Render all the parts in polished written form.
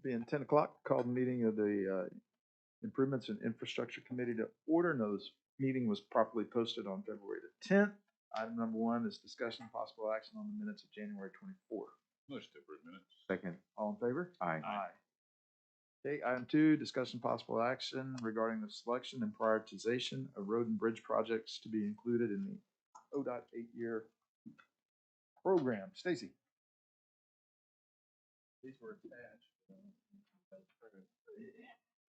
Being 10 o'clock, called the meeting of the Improvements and Infrastructure Committee to order. Notice meeting was properly posted on February the 10th. Item number 1 is discussion and possible action on the minutes of January 24th. Motion to approve minutes. Second. All in favor? Aye. Okay, item 2, discussion and possible action regarding the selection and prioritization of road and bridge projects to be included in the ODOT 8-year program. Stacy. These were attached.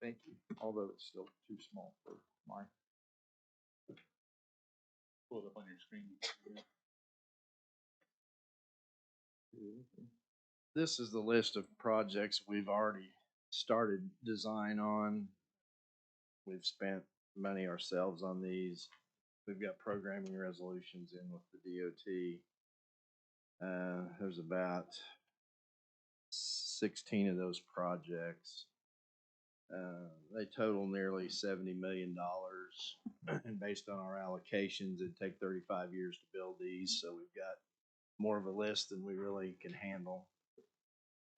Thank you, although it's still too small for mine. Pull it up on your screen. This is the list of projects we've already started design on. We've spent money ourselves on these. We've got programming resolutions in with the DOT. There's about 16 of those projects. They total nearly $70 million. And based on our allocations, it'd take 35 years to build these. So we've got more of a list than we really can handle.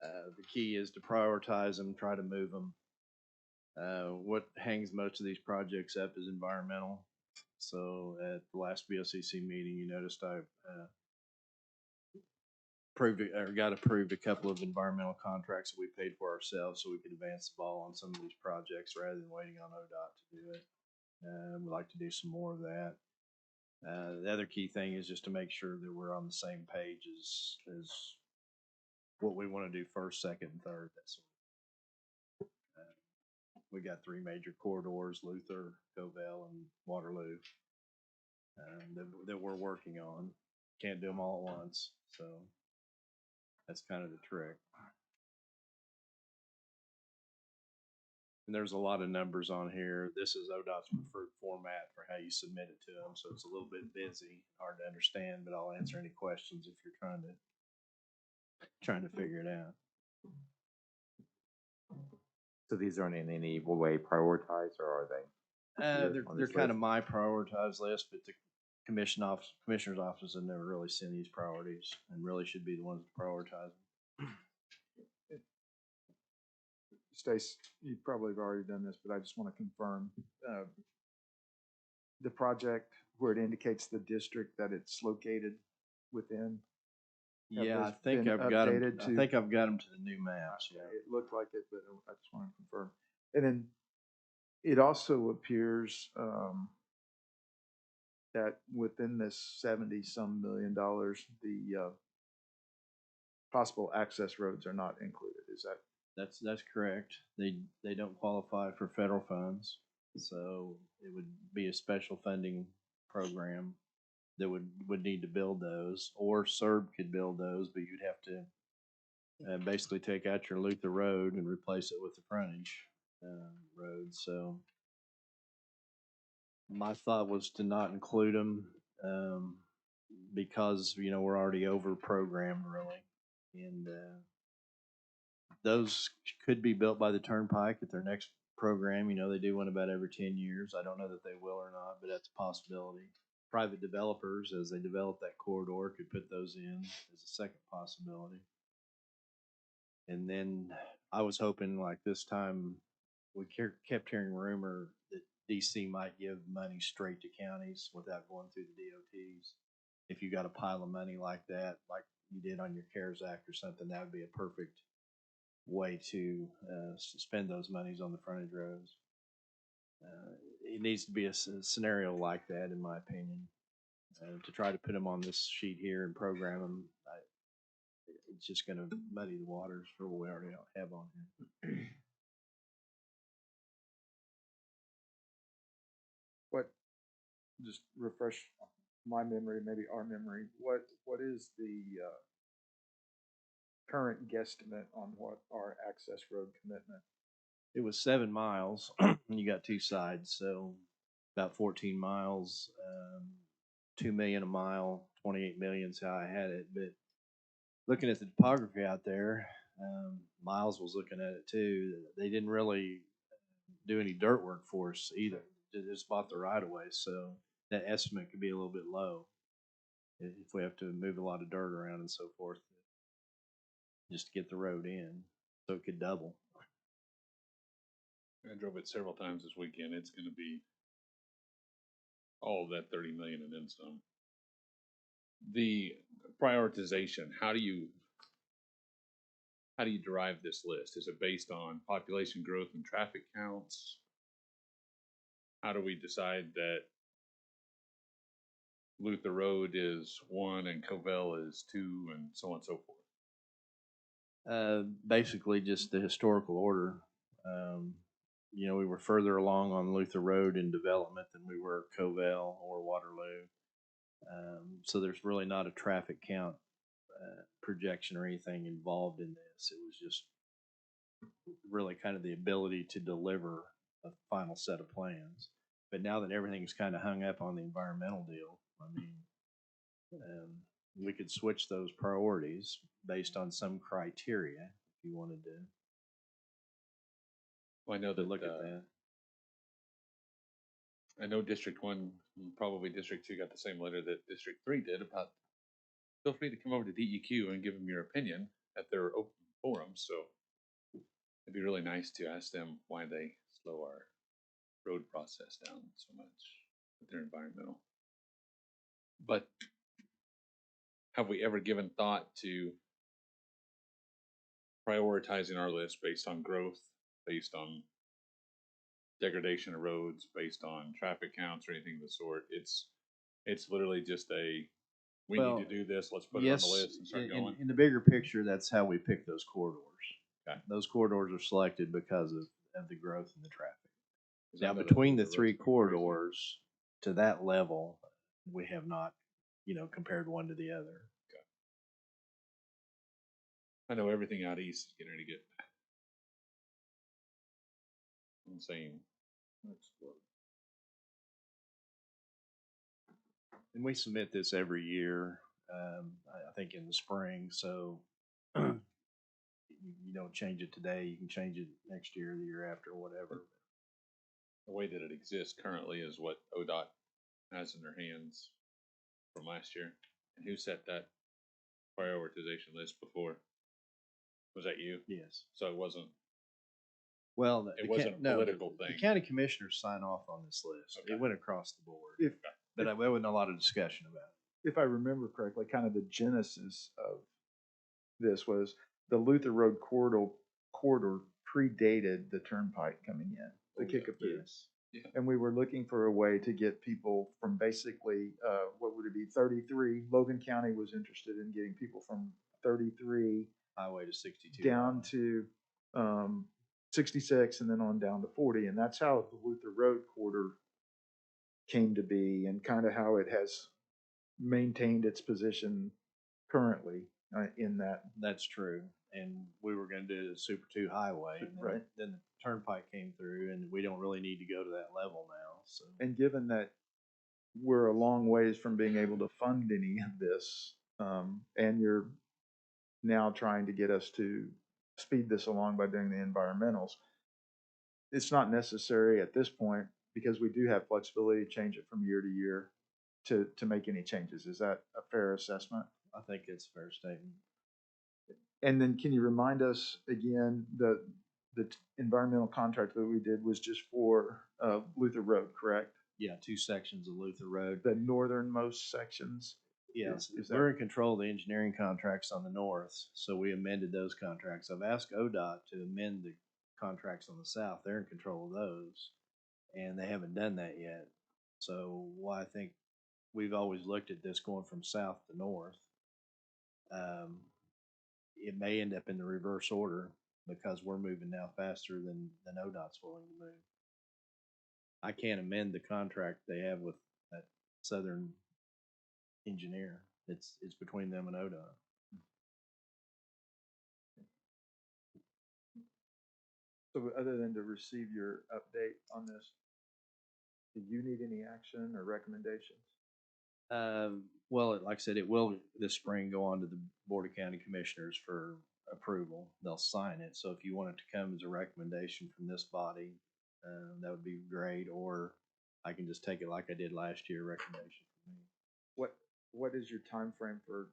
The key is to prioritize them, try to move them. What hangs most of these projects up is environmental. So at the last BOCC meeting, you noticed I got approved a couple of environmental contracts that we paid for ourselves so we could advance the ball on some of these projects rather than waiting on ODOT to do it. We'd like to do some more of that. The other key thing is just to make sure that we're on the same page as what we want to do first, second, and third. That's we got 3 major corridors: Luther, Covell, and Waterloo, that we're working on. Can't do them all at once, so that's kind of the trick. And there's a lot of numbers on here. This is ODOT's preferred format for how you submit it to them, so it's a little bit busy, hard to understand, but I'll answer any questions if you're trying to figure it out. So these aren't in any way prioritized, or are they? They're kind of my prioritized list, but the commissioner's office has never really seen these priorities and really should be the ones to prioritize them. Stace, you probably have already done this, but I just want to confirm the project where it indicates the district that it's located within. Yeah, I think I've got them. I think I've got them to the new maps. Yeah, it looked like it, but I just want to confirm. And then it also appears that within this $70-some million, the possible access roads are not included. Is that? That's correct. They don't qualify for federal funds, so it would be a special funding program that would need to build those, or CERB could build those, but you'd have to basically take out your Luther Road and replace it with the frontage road. So my thought was to not include them because we're already over programmed really, and those could be built by the Turnpike at their next program. They do one about every 10 years. I don't know that they will or not, but that's a possibility. Private developers, as they develop that corridor, could put those in as a second possibility. And then I was hoping, like this time, we kept hearing rumor that DC might give money straight to counties without going through the DOTs. If you got a pile of money like that, like you did on your CARES Act or something, that would be a perfect way to spend those monies on the frontage roads. It needs to be a scenario like that, in my opinion. To try to put them on this sheet here and program them, it's just going to muddy the waters for what we already have on here. What, just refresh my memory, maybe our memory, what is the current guesstimate on what our access road commitment? It was 7 miles, and you got 2 sides, so about 14 miles, 2 million a mile, 28 million is how I had it. But looking at the topography out there, Miles was looking at it too. They didn't really do any dirt work for us either. They just bought the right of way, so that estimate could be a little bit low if we have to move a lot of dirt around and so forth just to get the road in, so it could double I drove it several times this weekend. It's gonna be all of that 30 million and then some. The prioritization, how do you derive this list? Is it based on population growth and traffic counts? How do we decide that Luther Road is 1 and Covell is 2 and so on and so forth? Basically just the historical order. You know, we were further along on Luther Road in development than we were Covell or Waterloo. So there's really not a traffic count projection or anything involved in this. It was just really kind of the ability to deliver a final set of plans. But now that everything's kind of hung up on the environmental deal, I mean, we could switch those priorities based on some criteria if you wanted to. Well, I know that Look at that. I know District 1, probably District 2 got the same letter that District 3 did about feel free to come over to DEQ and give them your opinion at their open forum. So it'd be really nice to ask them why they slow our road process down so much with their environmental. But have we ever given thought to prioritizing our list based on growth, based on degradation of roads, based on traffic counts or anything of the sort? It's literally just we Well, need to do this. Let's put it on the list and start going. In the bigger picture, that's how we pick those corridors. Okay. Those corridors are selected because of the growth in the traffic. 'Cause I Now, know that between the road's three pretty crazy. corridors to that level, we have not, compared one to the other. I know everything out east is getting ready to get insane. And we submit this every year, I think in the spring, so you don't change it today, you can change it next year, the year after, whatever. The way that it exists currently is what ODOT has in their hands from last year. And who set that prioritization list before? Was that you? Yes. So it wasn't. Well, It wasn't a political thing. The county commissioners sign off on this list. Okay. It went across the board, If, but there wasn't a lot of discussion about it. if I remember correctly, kind of the genesis of this was the Luther Road corridor predated the turnpike coming in, the Kickapoo. Yes. Yeah. And we were looking for a way to get people from basically, what would it be, 33? Logan County was interested in getting people from 33 Highway to 62. down to 66 and then on down to 40. And that's how the Luther Road corridor came to be and kind of how it has maintained its position currently in that. That's true. And we were going to do the Super 2 highway. And Right. then the turnpike came through, and we don't really need to go to that level now. So. And given that we're a long ways from being able to fund any of this, and you're now trying to get us to speed this along by doing the environmentals, it's not necessary at this point because we do have flexibility to change it from year to year to make any changes. Is that a fair assessment? I think it's a fair statement. And then can you remind us again, the environmental contract that we did was just for Luther Road, correct? Yeah, 2 sections of Luther Road. The northernmost sections? Yes, Is we're that- in control of the engineering contracts on the north, so we amended those contracts. I've asked ODOT to amend the contracts on the south. They're in control of those, and they haven't done that yet. So I think we've always looked at this going from south to north. It may end up in the reverse order because we're moving now faster than ODOT's willing to move. I can't amend the contract they have with that southern engineer. It's between them and ODOT. So other than to receive your update on this, do you need any action or recommendations? Well, like I said, it will this spring go on to the Board of County Commissioners for approval. They'll sign it. So if you want it to come as a recommendation from this body, that would be great. Or I can just take it like I did last year, recommendation from me. What is your time frame for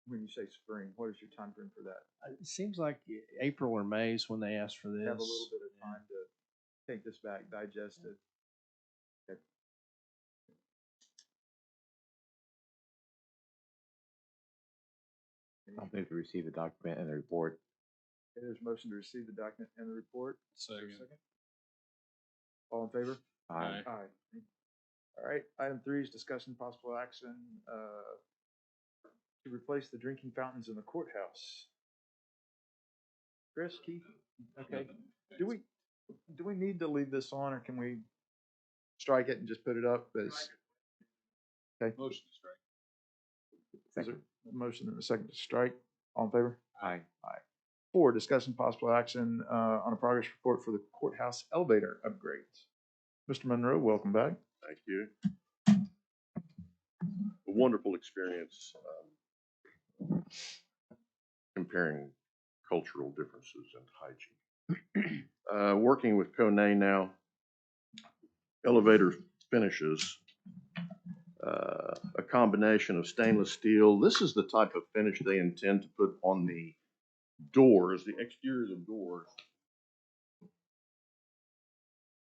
when you say spring? What is your time frame for that? It seems like April or May is when they ask for this. Have a little bit of time to take this back, digest it. Okay. I'll move to receive the document and the report. Okay, there's a motion to receive the document and the report. Is there a Second. second? All in favor? Aye. Aye. All right, item 3 is discussion possible action, to replace the drinking fountains in the courthouse. Chris, Keith, okay. Do we need to leave this on, or can we strike it and just put it up as? Okay, Motion to strike. is there a motion and a second to strike? All in favor? Aye. 4, discussion possible action, on a progress report for the courthouse elevator upgrades. Mr. Monroe, welcome back. Thank you. A wonderful experience comparing cultural differences and hygiene. Working with Kone now, elevator finishes, a combination of stainless steel. This is the type of finish they intend to put on the doors, the exteriors of doors,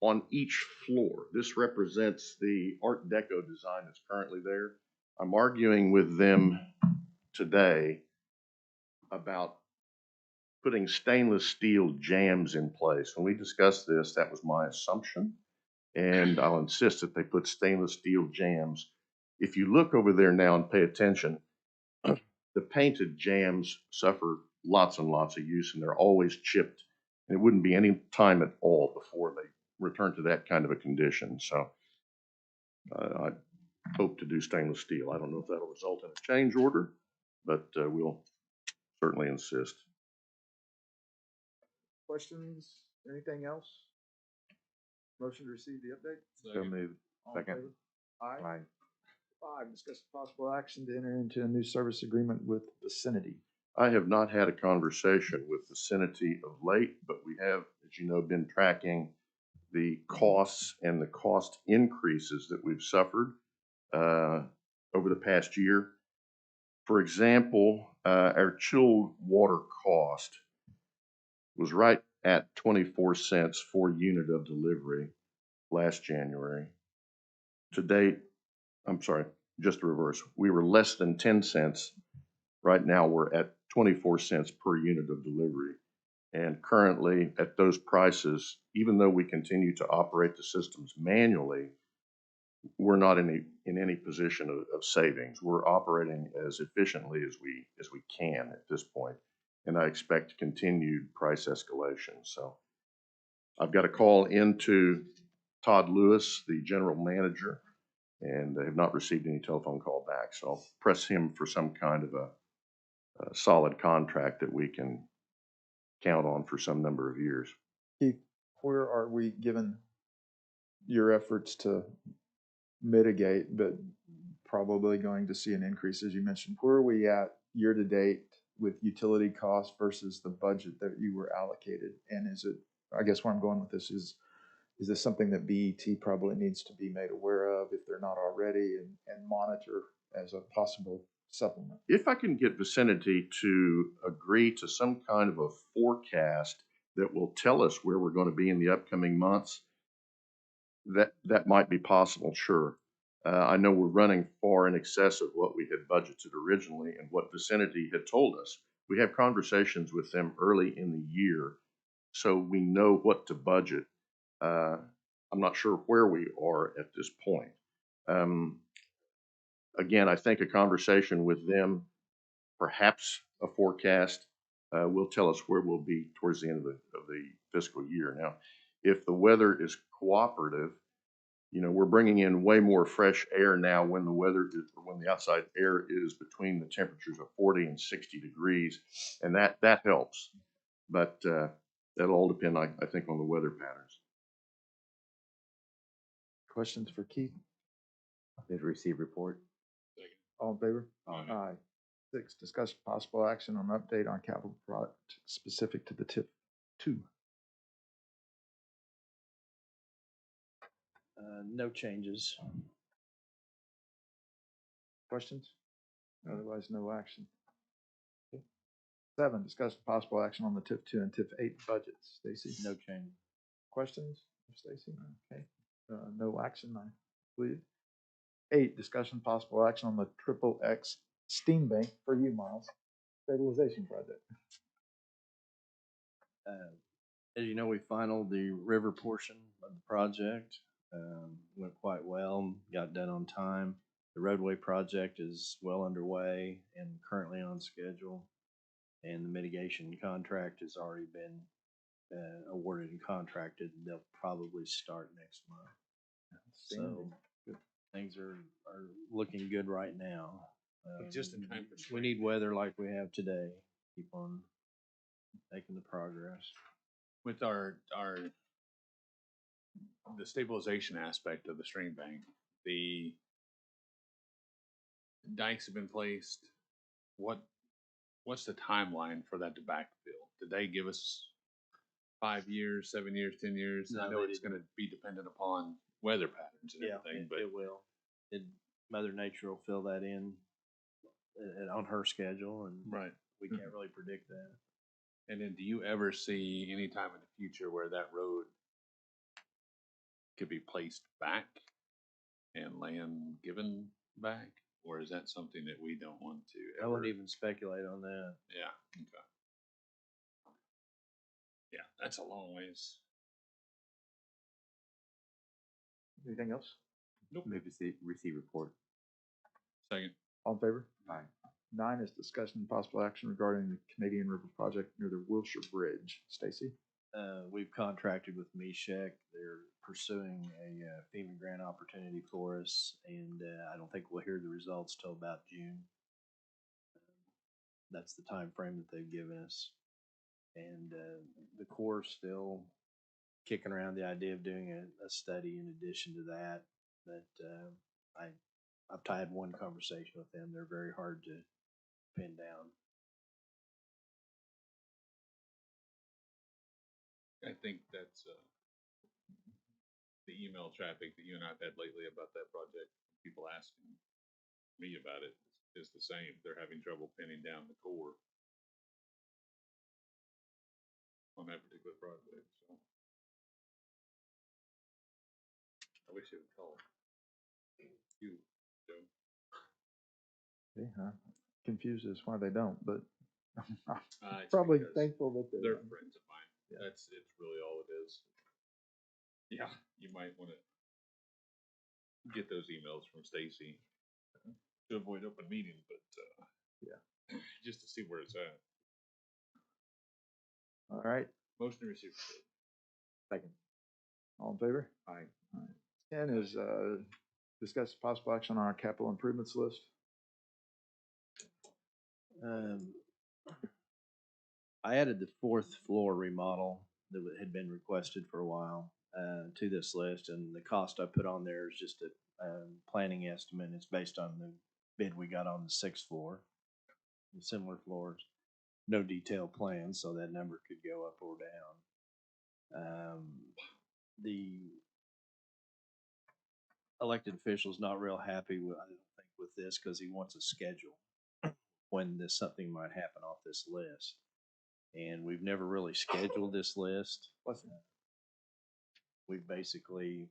on each floor. This represents the Art Deco design that's currently there. I'm arguing with them today about putting stainless steel jambs in place. When we discussed this, that was my assumption, and I'll insist that they put stainless steel jambs. If you look over there now and pay attention, the painted jambs suffer lots and lots of use, and they're always chipped, and it wouldn't be any time at all before they return to that kind of a condition. So I hope to do stainless steel. I don't know if that'll result in a change order, but we'll certainly insist. Questions? Anything else? Motion to receive the update? So Second. moved. All in Second. favor? Aye. Aye. 5, discuss possible action to enter into a new service agreement with Vicinity. I have not had a conversation with Vicinity of late, but we have, as you know, been tracking the costs and the cost increases that we've suffered over the past year. For example, our chilled water cost was right at 24 cents for unit of delivery last January. To date, I'm sorry, just the reverse. We were less than 10 cents. Right now, we're at 24 cents per unit of delivery. And currently, at those prices, even though we continue to operate the systems manually, we're not in any position of savings. We're operating as efficiently as we can at this point, and I expect continued price escalation. So I've got a call into Todd Lewis, the general manager, and they have not received any telephone call back. So I'll press him for some kind of a solid contract that we can count on for some number of years. Keith, where are we, given your efforts to mitigate, but probably going to see an increase, as you mentioned, where are we at year to date with utility costs versus the budget that you were allocated? And is it, I guess where I'm going with this is this something that BET probably needs to be made aware of if they're not already, and monitor as a possible supplement? If I can get Vicinity to agree to some kind of a forecast that will tell us where we're going to be in the upcoming months, that might be possible, sure. I know we're running far in excess of what we had budgeted originally and what Vicinity had told us. We have conversations with them early in the year, so we know what to budget. I'm not sure where we are at this point. Again, I think a conversation with them, perhaps a forecast, will tell us where we'll be towards the end of the fiscal year. Now, if the weather is cooperative, you know, we're bringing in way more fresh air now when the outside air is between the temperatures of 40 and 60 degrees, and that helps. But that'll all depend, I think, on the weather patterns. Questions for Keith? Move to receive report. All in favor? Aye. 6, discuss possible action on update on capital project specific to the TIP 2. No changes. Questions? Otherwise, no action. 7, discuss possible action on the TIP 2 and TIP 8 budgets. Stacy? No change. Questions? Stacy, okay. No action, I believe. 8, discussion possible action on the triple X steam bank for you, Miles, stabilization project. As you know, we finalized the river portion of the project. Went quite well, got done on time. The roadway project is well underway and currently on schedule. And the mitigation contract has already been awarded and contracted. They'll probably start next month. So things are looking good right now. Just in time for We spring. need weather like we have today. Keep on making the progress. With the stabilization aspect of the stream bank, the dikes have been placed. What's the timeline for that to backfill? Did they give us 5 years, 7 years, 10 years? No, I know they it's didn't. going to be dependent upon weather patterns and everything, but it will. Mother Nature will fill that in on her schedule, and right. we can't really predict that. And then, do you ever see any time in the future where that road could be placed back and land given back, or is that something that we don't want to? I wouldn't even speculate on that. Yeah. Okay. Yeah, that's a long ways. Anything else? Nope. Maybe receive report. Second. All in favor? Aye. 9 is discussion and possible action regarding the Canadian River project near the Wilshire Bridge. Stacy? We've contracted with Meshek. They're pursuing a FEMA grant opportunity for us, and I don't think we'll hear the results till about June. That's the time frame that they've given us. And the Corps still kicking around the idea of doing a study in addition to that. But I've had one conversation with them. They're very hard to pin down. I think that's the email traffic that you and I've had lately about that project. People asking me about it is the same. They're having trouble pinning down the core on that particular project. So I wish it would call you, Joe. Okay, confused as why they don't, but It's probably because thankful that they're friends of mine. Yeah. It's really all it is. Yeah, you might want to get those emails from Stacy to avoid open meeting, but yeah. just to see where it's at. All right. Motion to receive. Second. All in favor? Aye. 10 is discuss possible action on our capital improvements list. I added the 4th floor remodel that had been requested for a while to this list, and the cost I put on there is just a planning estimate. It's based on the bid we got on the 6th floor, the similar floors. No detailed plan, so that number could go up or down. The elected official's not real happy with, I don't think, with this because he wants a schedule when something might happen off this list. And we've never really scheduled this list. We've basically,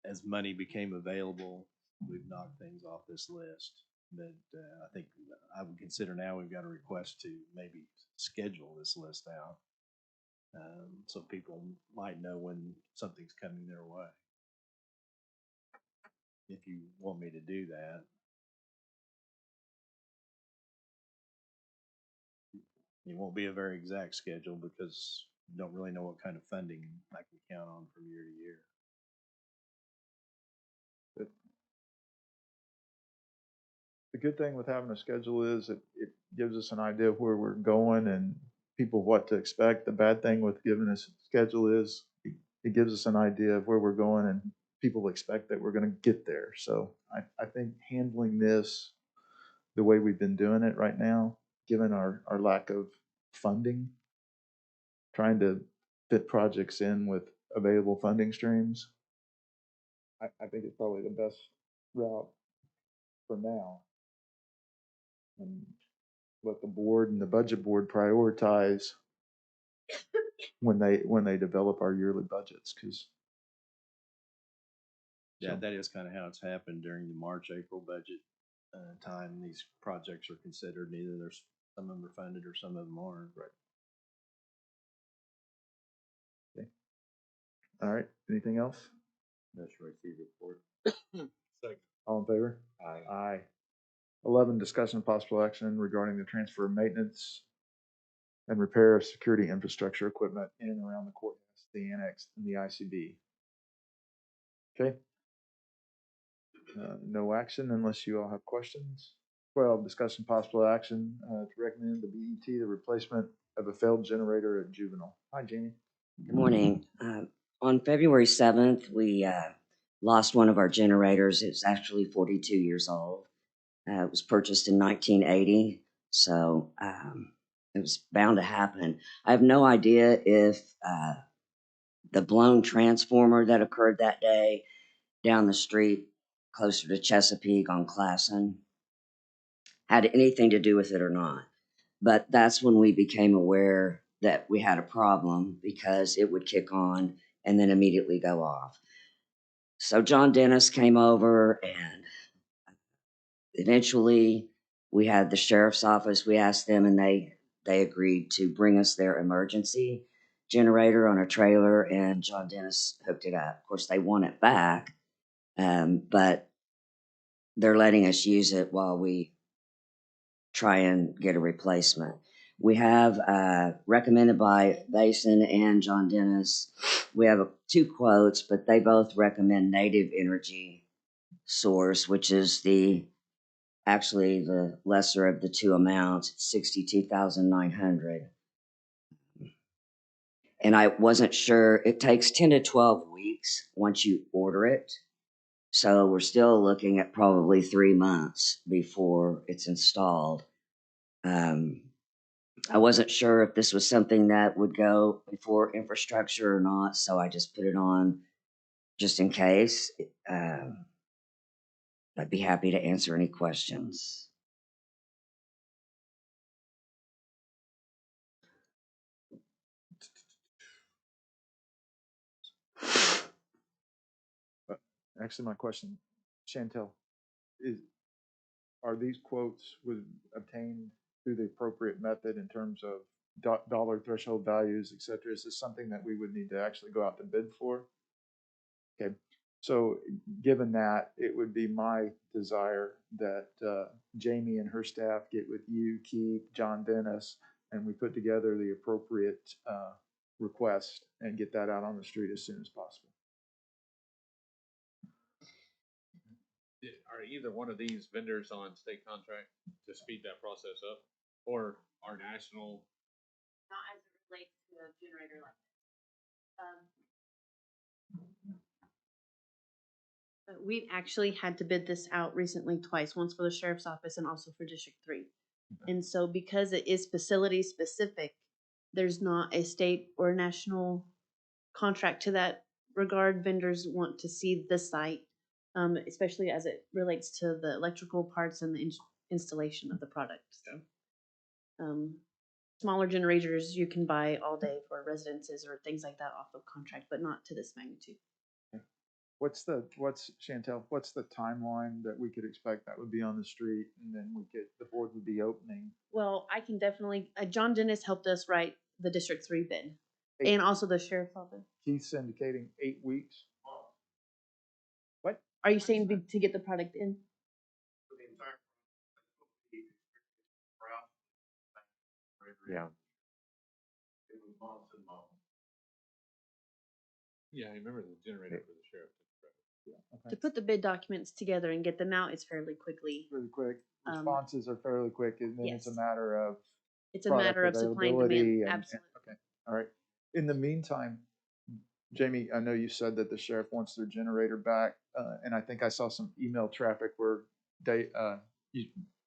as money became available, we've knocked things off this list. But I think I would consider now we've got a request to maybe schedule this list out. So people might know when something's coming their way. If you want me to do that. It won't be a very exact schedule because you don't really know what kind of funding I can count on from year to year. The good thing with having a schedule is it gives us an idea of where we're going and people what to expect. The bad thing with giving us a schedule is it gives us an idea of where we're going and people expect that we're going to get there. So I think handling this the way we've been doing it right now, given our lack of funding, trying to fit projects in with available funding streams, I think it's probably the best route for now. And let the board and the budget board prioritize when they develop our yearly budgets, because Yeah, So- that is kind of how it's happened during the March, April budget time. These projects are considered, and either there's, some of them are funded or some of them aren't. Right. All right, anything else? That's receive report. All in favor? Aye. Aye. 11, discussion of possible action regarding the transfer of maintenance and repair of security infrastructure equipment in and around the courthouse, the annex, and the ICB. Okay. No action unless you all have questions. 12, discussion possible action to recommend the BET, the replacement of a failed generator at Juvenile. Hi, Jamie. Good morning. On February 7th, we lost one of our generators. It's actually 42 years old. It was purchased in 1980, so it was bound to happen. I have no idea if the blown transformer that occurred that day down the street closer to Chesapeake on Classen had anything to do with it or not. But that's when we became aware that we had a problem because it would kick on and then immediately go off. So John Dennis came over, and eventually we had the sheriff's office. We asked them, and they agreed to bring us their emergency generator on a trailer, and John Dennis hooked it up. Of course, they want it back, but they're letting us use it while we try and get a replacement. We have recommended by Basin and John Dennis. We have two quotes, but they both recommend Native Energy Source, which is actually the lesser of the two amounts. It's $62,900. And I wasn't sure. It takes 10 to 12 weeks once you order it. So we're still looking at probably 3 months before it's installed. I wasn't sure if this was something that would go before infrastructure or not, so I just put it on just in case. I'd be happy to answer any questions. Actually, my question, Chantel, are these quotes obtained through the appropriate method in terms of dollar threshold values, et cetera? Is this something that we would need to actually go out to bid for? Okay, so given that, it would be my desire that Jamie and her staff get with you, Keith, John Dennis, and we put together the appropriate request and get that out on the street as soon as possible. Are either one of these vendors on state contract to speed that process up, or our national? Not as it relates to a generator like this. We've actually had to bid this out recently twice, once for the sheriff's office and also for District 3. And so because it is facility specific, there's not a state or national contract to that regard. Vendors want to see the site, especially as it relates to the electrical parts and the installation of the product. So, smaller generators you can buy all day for residences or things like that off of contract, but not to this magnitude. What's Chantel, what's the timeline that we could expect that would be on the street, and then the board would be opening? Well, I can definitely, John Dennis helped us write the District 3 bid Eight. and also the sheriff's office. Keith's indicating 8 weeks. What? Are you saying to get the product in? Yeah. Yeah, I remember the generator for the sheriff. To put the bid documents together and get them out is fairly quickly. Really quick. Responses are fairly quick, and then it's a Yes. matter of It's a product matter of supply and availability demand. and- Absolutely. Okay, all right. In the meantime, Jamie, I know you said that the sheriff wants their generator back, and I think I saw some email traffic where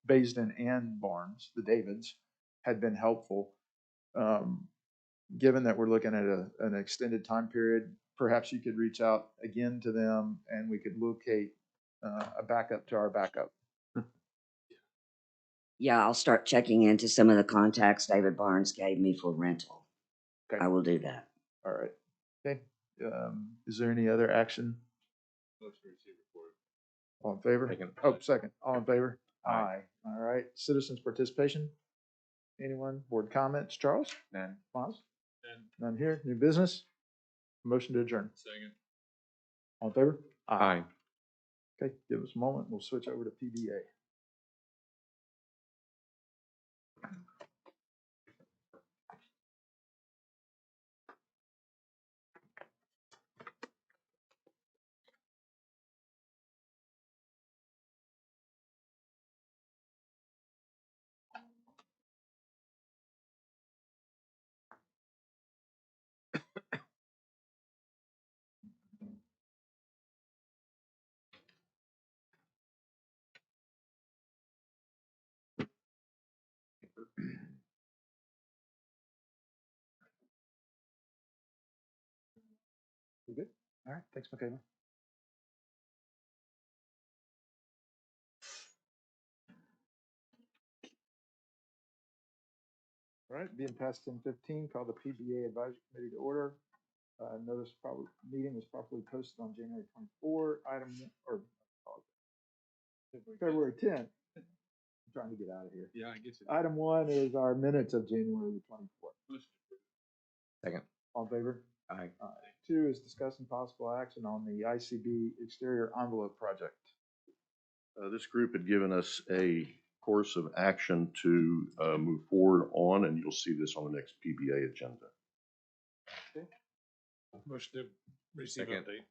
Basin and Barnes, the Davids, had been helpful. Given that we're looking at an extended time period, perhaps you could reach out again to them and we could locate a backup to our backup. Yeah, I'll start checking into some of the contacts David Barnes gave me for rental. I will do that. All right. Okay. Is there any other action? Motion to receive report. All in favor? Second. Oh, second. All in favor? Aye. All right. Citizens participation? Anyone? Board comments? Charles? None. Miles? And None here. New business? Motion to adjourn. second. All in favor? Aye. Okay, give us a moment. We'll switch over to PBA. You good? All right, thanks, Michaela. All right, being past 10:15, call the PBA Advisory Committee to order. Meeting was properly posted on January 24, February 10th. I'm trying to get out of here. Yeah, I get you. Item 1 is our minutes of January 24th. Second. All in favor? Aye. 2 is discussing possible action on the ICB exterior envelope project. This group had given us a course of action to move forward on, and you'll see this on the next PBA agenda. Motion to receive Second. update.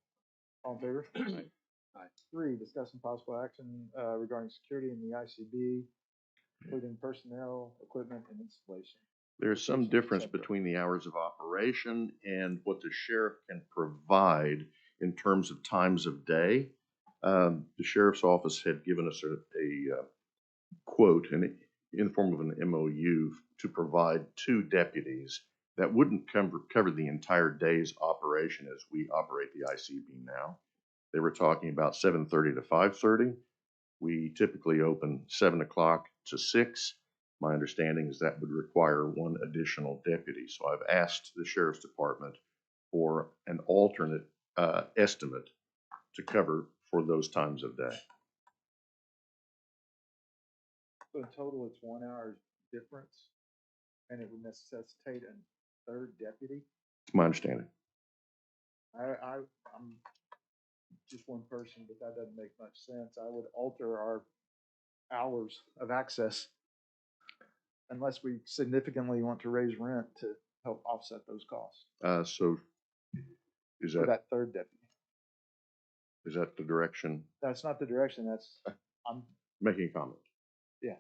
All in favor? Aye. 3, discussing possible action regarding security in the ICB, including personnel, equipment, and installation. There's some difference between the hours of operation and what the sheriff can provide in terms of times of day. The sheriff's office had given us a quote in the form of an MOU to provide 2 deputies that wouldn't cover the entire day's operation as we operate the ICB now. They were talking about 7:30 to 5:30. We typically open 7 o'clock to 6. My understanding is that would require 1 additional deputy. So I've asked the sheriff's department for an alternate estimate to cover for those times of day. So in total, it's 1 hour difference, and it would necessitate a 3rd deputy. It's my understanding. I'm just one person, but that doesn't make much sense. I would alter our hours of access unless we significantly want to raise rent to help offset those costs So is for that, that 3rd deputy. is that the direction? That's not the direction. I'm Making a comment. yeah.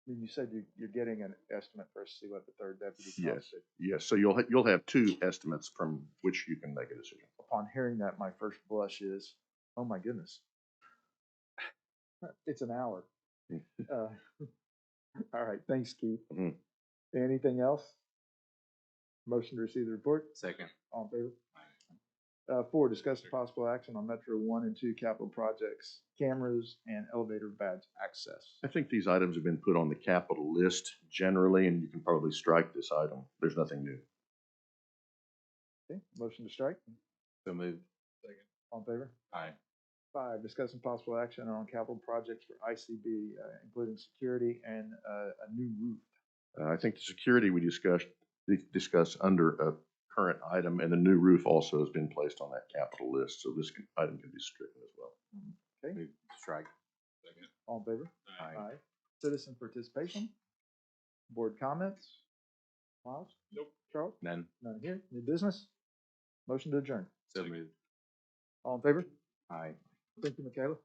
I mean, you said you're getting an estimate for us to see what the 3rd deputy costs. Yes. So you'll have 2 estimates from which you can make a decision. Upon hearing that, my first blush is, oh my goodness, it's an hour. All right, thanks, Keith. Mhm. Anything else? Motion to receive the report. Second. All in favor? 4, discuss possible action on Metro 1 and 2 capital projects, cameras, and elevator badge access. I think these items have been put on the capital list generally, and you can probably strike this item. There's nothing new. Okay, motion to strike. So moved. Second. All in favor? Aye. 5, discussing possible action on capital projects for ICB, including security and a new roof. I think the security we discussed under a current item, and the new roof also has been placed on that capital list, so this item can be stricken as well. Okay, Move. Strike. Second. all in favor? Aye. Citizen participation? Board comments? Miles? Nope. Charles? None. None here. New business? Motion to adjourn. So moved. All in favor? Aye. Thank you, Michaela.